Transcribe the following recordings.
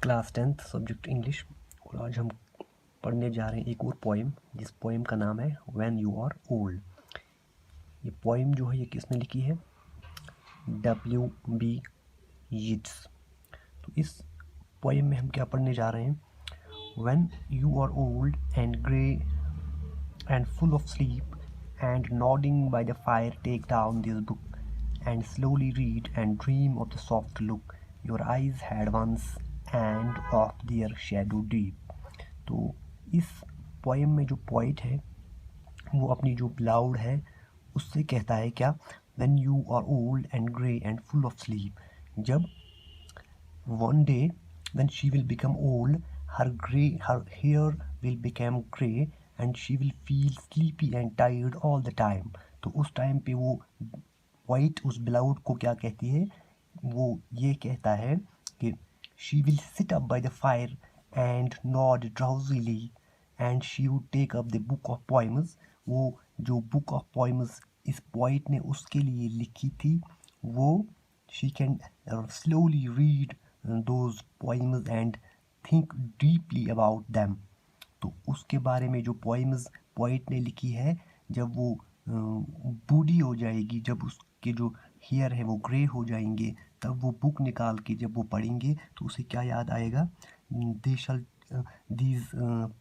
Class 10th subject English. और आज हम पढ़ने जा रहे हैं एक और पोएम, जिस पोएम का नाम है व्हेन यू आर ओल्ड। ये पोएम जो है ये किसने लिखी है? W.B. यीट्स। तो इस पोएम में हम क्या पढ़ने जा रहे हैं? When you are old and grey and full of sleep, and nodding by the fire, take down this book and slowly read and dream of the soft look your eyes had once and of their shadow deep। तो इस poem में जो poet है वो अपनी जो beloved है उससे कहता है क्या? When you are old and grey and full of sleep, जब one day when she will become old, her hair will become grey and she will feel sleepy and tired all the time। तो उस time पे वो white उस beloved को क्या कहती है? वो ये कहता है कि she will sit up by the fire and nod drowsily and she would take up the book of poems। वो जो बुक ऑफ पोएम्स इस पोइट ने उसके लिए लिखी थी, वो she can slowly read those poems and think deeply about them। तो उसके बारे में जो पोएम्स पोइट ने लिखी है, जब वो बूढ़ी हो जाएगी, जब उसके जो हेयर है वो ग्रे हो जाएंगे, तब वो बुक निकाल के जब वो पढ़ेंगे तो उसे क्या याद आएगा? They shall these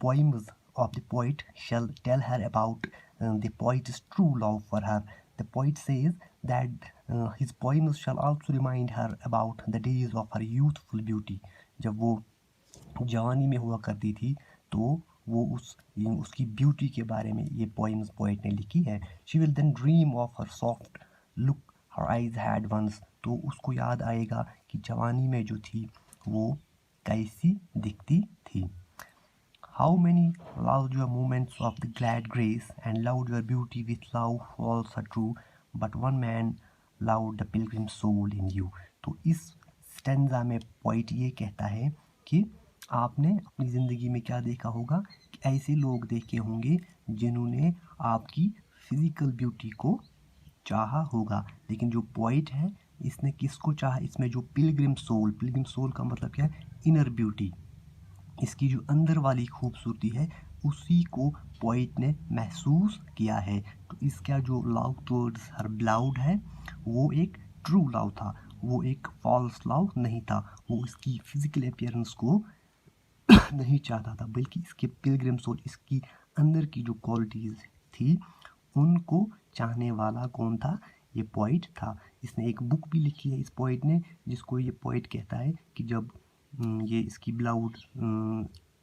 poems of the poet shall tell her about the poet's true love for her। The poet says that his poems shall also remind her about the days of her youthful beauty। जब वो जवानी में हुआ करती थी तो वो उसकी ब्यूटी के बारे में ये पोएम्स पोएट ने लिखी है। She will then dream of her soft look her eyes had once. तो उसको याद आएगा कि जवानी में जो थी वो कैसी दिखती थी। How many loved your moments of the glad grace and loved your beauty with love false or true, but one man loved the pilgrim soul in you। तो इस स्टेंजा में पोइट ये कहता है कि आपने अपनी ज़िंदगी में क्या देखा होगा कि ऐसे लोग देखे होंगे जिन्होंने आपकी फिजिकल ब्यूटी को चाहा होगा, लेकिन जो पोइट है इसने किसको चाहा? इसमें जो पिलग्रिम सोल का मतलब क्या है? इनर ब्यूटी, इसकी जो अंदर वाली खूबसूरती है उसी को पोइट ने महसूस किया है। तो इसका जो लव टुवर्ड्स हर बिलाउड है वो एक ट्रू लव था, वो एक फॉल्स लव नहीं था। वो इसकी फिजिकल अपीयरेंस को नहीं चाहता था, बल्कि इसके पिलग्रिम सोल, इसकी अंदर की जो क्वालिटीज़ थी उनको चाहने वाला कौन था? ये पोइट था। इसने एक बुक भी लिखी है इस पोइट ने, जिसको ये पोइट कहता है कि जब ये इसकी बिलाउड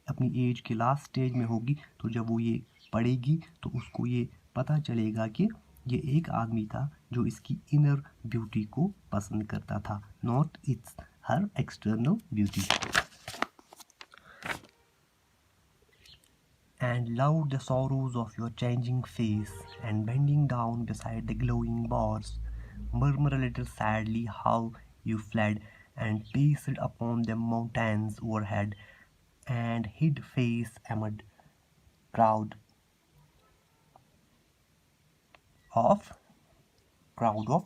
अपनी एज के लास्ट स्टेज में होगी तो जब वो ये पढ़ेगी तो उसको ये पता चलेगा कि ये एक आदमी था जो इसकी इनर ब्यूटी को पसंद करता था, not it's her external beauty. And loved the sorrows of your changing face, and bending down beside the glowing bars, murmur a little sadly how you fled, and paced upon the mountains overhead, and hid face amid crowd of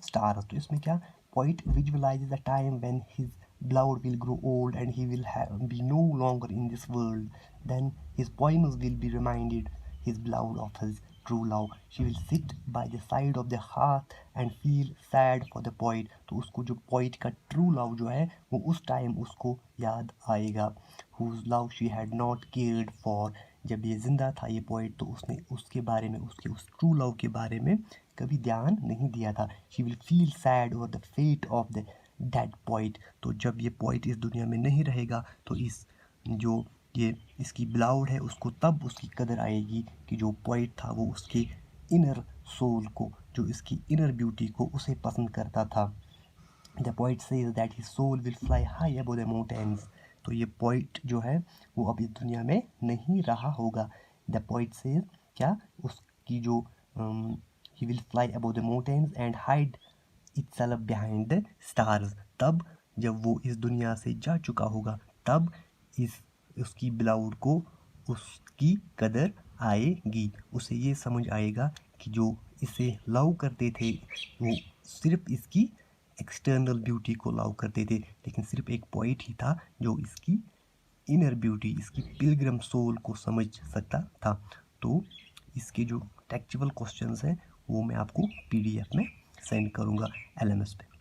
stars। तो इसमें क्या? Poet visualizes the time when his beloved will grow old and he will be no longer in this world। Then his poems will be reminded his beloved of his true love। She will sit by the side of the hearth and feel sad for the poet। तो उसको जो poet का true love जो है वो उस time उसको याद आएगा, whose love she had not cared for। जब ये जिंदा था ये पोइट तो उसने उसके बारे में, उसके उस ट्रू लव के बारे में कभी ध्यान नहीं दिया था। She will feel sad over the fate of the dead poet. तो जब ये पोइट इस दुनिया में नहीं रहेगा तो इस जो ये इसकी बिलाउड है उसको तब उसकी कदर आएगी कि जो पोइट था वो उसके इनर सोल को, जो इसकी इनर ब्यूटी को उसे पसंद करता था। The poet says that his soul will fly high above the mountains. तो ये पोइट जो है वो अब इस दुनिया में नहीं रहा होगा। द पोइट सेज क्या? उसकी जो he will fly above the mountains and hide itself behind the stars। तब जब वो इस दुनिया से जा चुका होगा तब उसकी बिलाउड को उसकी कदर आएगी, उसे ये समझ आएगा कि जो इसे लव करते थे वो सिर्फ इसकी एक्सटर्नल ब्यूटी को लव करते थे, लेकिन सिर्फ एक पोइट ही था जो इसकी इनर ब्यूटी, इसकी पिलग्रम सोल को समझ सकता था। तो इसके जो टेक्चुअल क्वेश्चंस हैं वो मैं आपको PDF में सेंड करूँगा LMS पे।